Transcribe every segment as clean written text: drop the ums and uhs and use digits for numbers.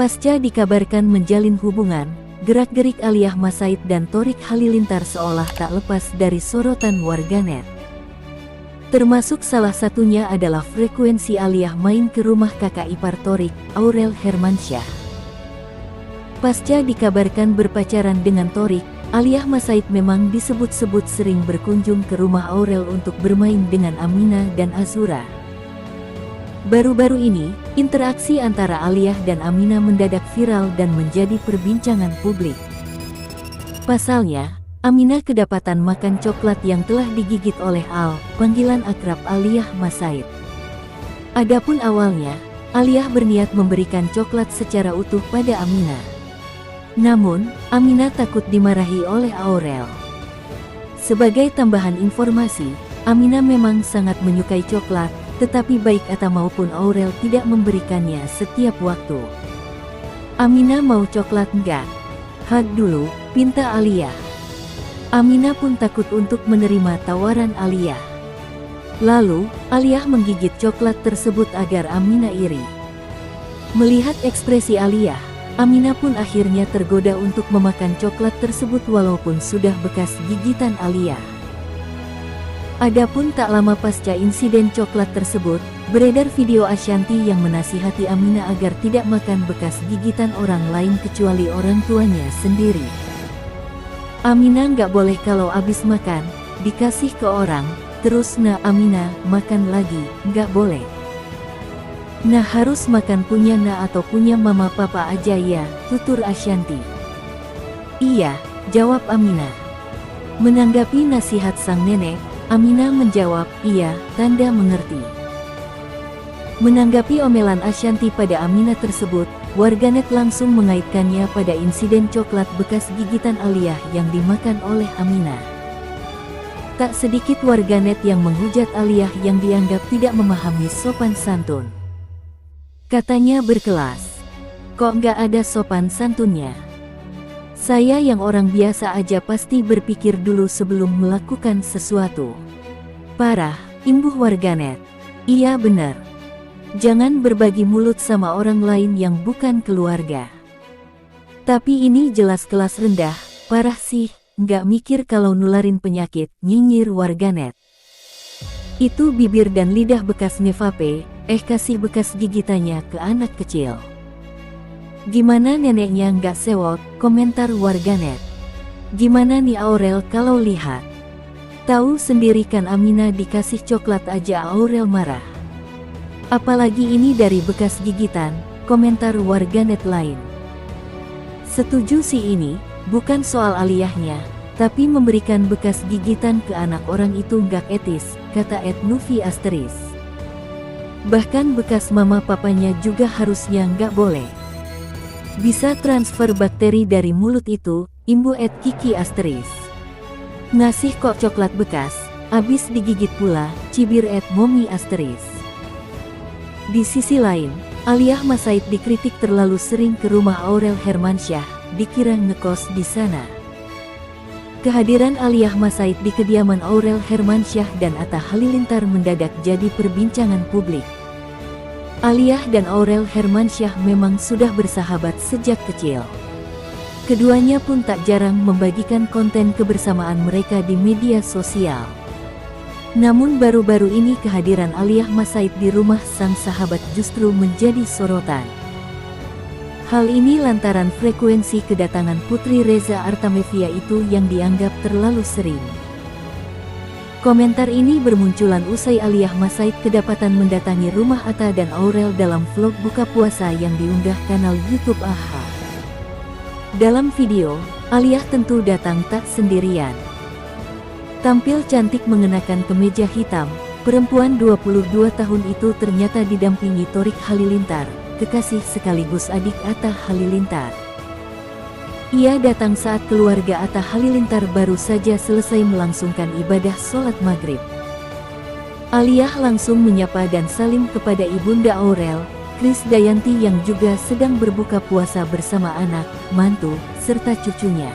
Pasca dikabarkan menjalin hubungan, gerak-gerik Aliyah Masaid dan Thorik Halilintar seolah tak lepas dari sorotan warganet. Termasuk salah satunya adalah frekuensi Aliyah main ke rumah kakak ipar Thorik, Aurel Hermansyah. Pasca dikabarkan berpacaran dengan Thorik, Aliyah Masaid memang disebut-sebut sering berkunjung ke rumah Aurel untuk bermain dengan Aminah dan Azura. Baru-baru ini, interaksi antara Aliyah dan Aminah mendadak viral dan menjadi perbincangan publik. Pasalnya, Aminah kedapatan makan coklat yang telah digigit oleh Al, panggilan akrab Aliyah Masaid. Adapun awalnya, Aliyah berniat memberikan coklat secara utuh pada Aminah. Namun, Aminah takut dimarahi oleh Aurel. Sebagai tambahan informasi, Aminah memang sangat menyukai coklat, tetapi baik Atta maupun Aurel tidak memberikannya setiap waktu. Aminah mau coklat enggak? Hak dulu, pinta Aliyah. Aminah pun takut untuk menerima tawaran Aliyah. Lalu, Aliyah menggigit coklat tersebut agar Aminah iri. Melihat ekspresi Aliyah, Aminah pun akhirnya tergoda untuk memakan coklat tersebut walaupun sudah bekas gigitan Aliyah. Adapun tak lama pasca insiden coklat tersebut, beredar video Ashanti yang menasihati Aminah agar tidak makan bekas gigitan orang lain kecuali orang tuanya sendiri. Aminah nggak boleh kalau abis makan, dikasih ke orang, terus Aminah makan lagi, nggak boleh. Harus makan punya atau punya mama papa aja ya, tutur Ashanti. Iya, jawab Aminah. Menanggapi nasihat sang nenek, Aminah menjawab, iya, tanda mengerti. Menanggapi omelan Ashanti pada Aminah tersebut, warganet langsung mengaitkannya pada insiden coklat bekas gigitan Aliyah yang dimakan oleh Aminah. Tak sedikit warganet yang menghujat Aliyah yang dianggap tidak memahami sopan santun. Katanya berkelas, kok nggak ada sopan santunnya? Saya yang orang biasa aja pasti berpikir dulu sebelum melakukan sesuatu. Parah, imbuh warganet. Iya benar. Jangan berbagi mulut sama orang lain yang bukan keluarga. Tapi ini jelas kelas rendah, parah sih, nggak mikir kalau nularin penyakit, nyinyir warganet. Itu bibir dan lidah bekas ngevape, kasih bekas gigitannya ke anak kecil. Gimana neneknya nggak sewot, komentar warganet. Gimana nih Aurel kalau lihat? Tahu sendiri kan Aminah dikasih coklat aja Aurel marah. Apalagi ini dari bekas gigitan, komentar warganet lain. Setuju sih ini, bukan soal Aliyahnya, tapi memberikan bekas gigitan ke anak orang itu nggak etis, kata @nufi asteris. Bahkan bekas mama papanya juga harusnya nggak boleh. Bisa transfer bakteri dari mulut itu, imbu @kiki asteris. Ngasih kok coklat bekas, abis digigit pula, cibir @momi asteris. Di sisi lain, Aliyah Masaid dikritik terlalu sering ke rumah Aurel Hermansyah, dikira ngekos di sana. Kehadiran Aliyah Masaid di kediaman Aurel Hermansyah dan Atta Halilintar mendadak jadi perbincangan publik. Aliyah dan Aurel Hermansyah memang sudah bersahabat sejak kecil. Keduanya pun tak jarang membagikan konten kebersamaan mereka di media sosial. Namun baru-baru ini kehadiran Aliyah Masaid di rumah sang sahabat justru menjadi sorotan. Hal ini lantaran frekuensi kedatangan Putri Reza Artamevia itu yang dianggap terlalu sering. Komentar ini bermunculan usai Aliyah Masaid kedapatan mendatangi rumah Atta dan Aurel dalam vlog buka puasa yang diunggah kanal YouTube AHA. Dalam video, Aliyah tentu datang tak sendirian. Tampil cantik mengenakan kemeja hitam, perempuan 22 tahun itu ternyata didampingi Thorik Halilintar, kekasih sekaligus adik Atta Halilintar. Ia datang saat keluarga Atta Halilintar baru saja selesai melangsungkan ibadah sholat maghrib. Aliyah langsung menyapa dan salim kepada ibunda Aurel, Krisdayanti yang juga sedang berbuka puasa bersama anak, mantu, serta cucunya.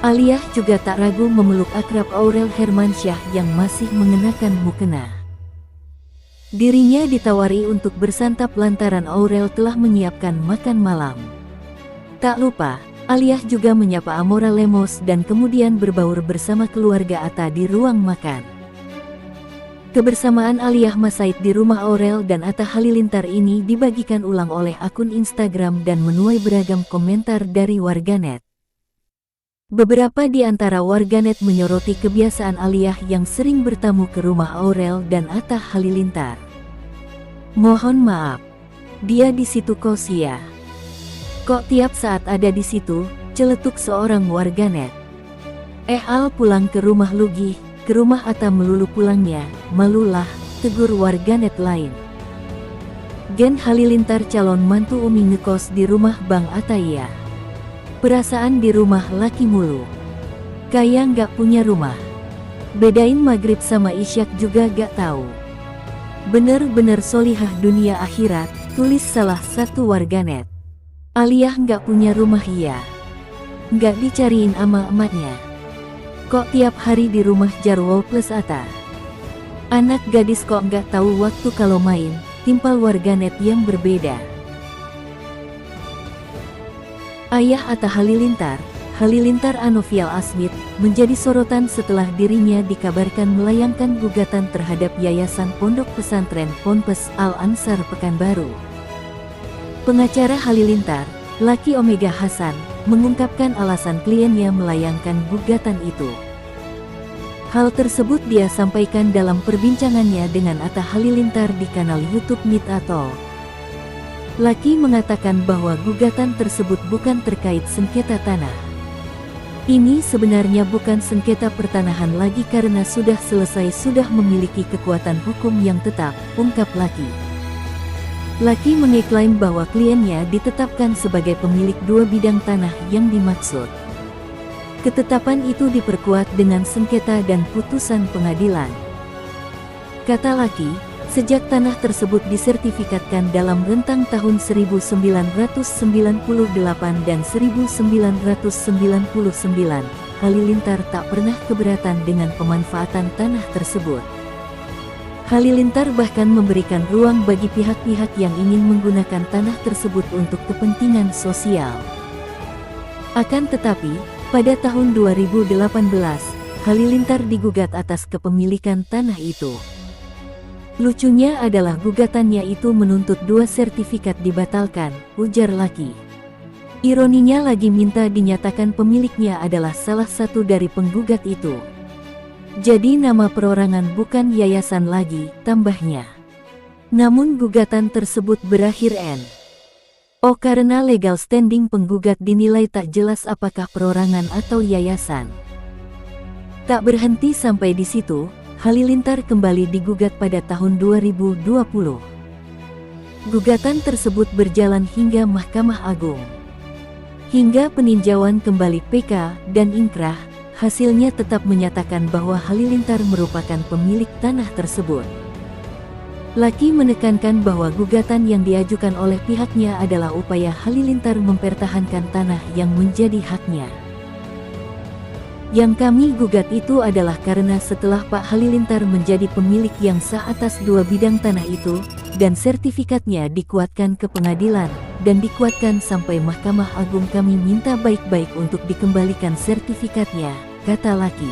Aliyah juga tak ragu memeluk akrab Aurel Hermansyah yang masih mengenakan mukena. Dirinya ditawari untuk bersantap lantaran Aurel telah menyiapkan makan malam. Tak lupa, Aliyah juga menyapa Amora Lemos dan kemudian berbaur bersama keluarga Atta di ruang makan. Kebersamaan Aliyah Mas Said di rumah Aurel dan Atta Halilintar ini dibagikan ulang oleh akun Instagram dan menuai beragam komentar dari warganet. Beberapa di antara warganet menyoroti kebiasaan Aliyah yang sering bertamu ke rumah Aurel dan Atta Halilintar. Mohon maaf, dia di situ kok sia. Kok tiap saat ada di situ, celetuk seorang warganet. Al pulang ke rumah Lugi, ke rumah Atta melulu pulangnya, malulah, tegur warganet lain. Gen Halilintar calon mantu Umi ngekos di rumah Bang Atta ya. Perasaan di rumah laki mulu. Kayak nggak punya rumah. Bedain maghrib sama isyak juga gak tahu. Bener-bener solihah dunia akhirat, tulis salah satu warganet. Aliyah nggak punya rumah ya. Nggak dicariin ama emaknya. Kok tiap hari di rumah Jarwo plus Atta. Anak gadis kok nggak tahu waktu kalau main, timpal warganet yang berbeda. Ayah Atta Halilintar, Halilintar Anovial Asmit, menjadi sorotan setelah dirinya dikabarkan melayangkan gugatan terhadap Yayasan Pondok Pesantren Ponpes Al-Ansar Pekanbaru. Pengacara Halilintar, Laki Omega Hasan, mengungkapkan alasan kliennya melayangkan gugatan itu. Hal tersebut dia sampaikan dalam perbincangannya dengan Atta Halilintar di kanal YouTube Meet Atol. Laki mengatakan bahwa gugatan tersebut bukan terkait sengketa tanah. Ini sebenarnya bukan sengketa pertanahan lagi karena sudah selesai, sudah memiliki kekuatan hukum yang tetap, ungkap Laki. Laki mengeklaim bahwa kliennya ditetapkan sebagai pemilik 2 bidang tanah yang dimaksud. Ketetapan itu diperkuat dengan sengketa dan putusan pengadilan. Kata Laki, sejak tanah tersebut disertifikatkan dalam rentang tahun 1998 dan 1999, Halilintar tak pernah keberatan dengan pemanfaatan tanah tersebut. Halilintar bahkan memberikan ruang bagi pihak-pihak yang ingin menggunakan tanah tersebut untuk kepentingan sosial. Akan tetapi, pada tahun 2018, Halilintar digugat atas kepemilikan tanah itu. Lucunya adalah gugatannya itu menuntut 2 sertifikat dibatalkan, ujar Laki. Ironinya lagi minta dinyatakan pemiliknya adalah salah satu dari penggugat itu. Jadi nama perorangan bukan yayasan lagi, tambahnya. Namun gugatan tersebut berakhir NO karena legal standing penggugat dinilai tak jelas apakah perorangan atau yayasan. Tak berhenti sampai di situ, Halilintar kembali digugat pada tahun 2020. Gugatan tersebut berjalan hingga Mahkamah Agung. Hingga peninjauan kembali PK dan inkrah, hasilnya tetap menyatakan bahwa Halilintar merupakan pemilik tanah tersebut. Laki menekankan bahwa gugatan yang diajukan oleh pihaknya adalah upaya Halilintar mempertahankan tanah yang menjadi haknya. Yang kami gugat itu adalah karena setelah Pak Halilintar menjadi pemilik yang sah atas 2 bidang tanah itu, dan sertifikatnya dikuatkan ke pengadilan, dan dikuatkan sampai Mahkamah Agung, kami minta baik-baik untuk dikembalikan sertifikatnya, kata Laki.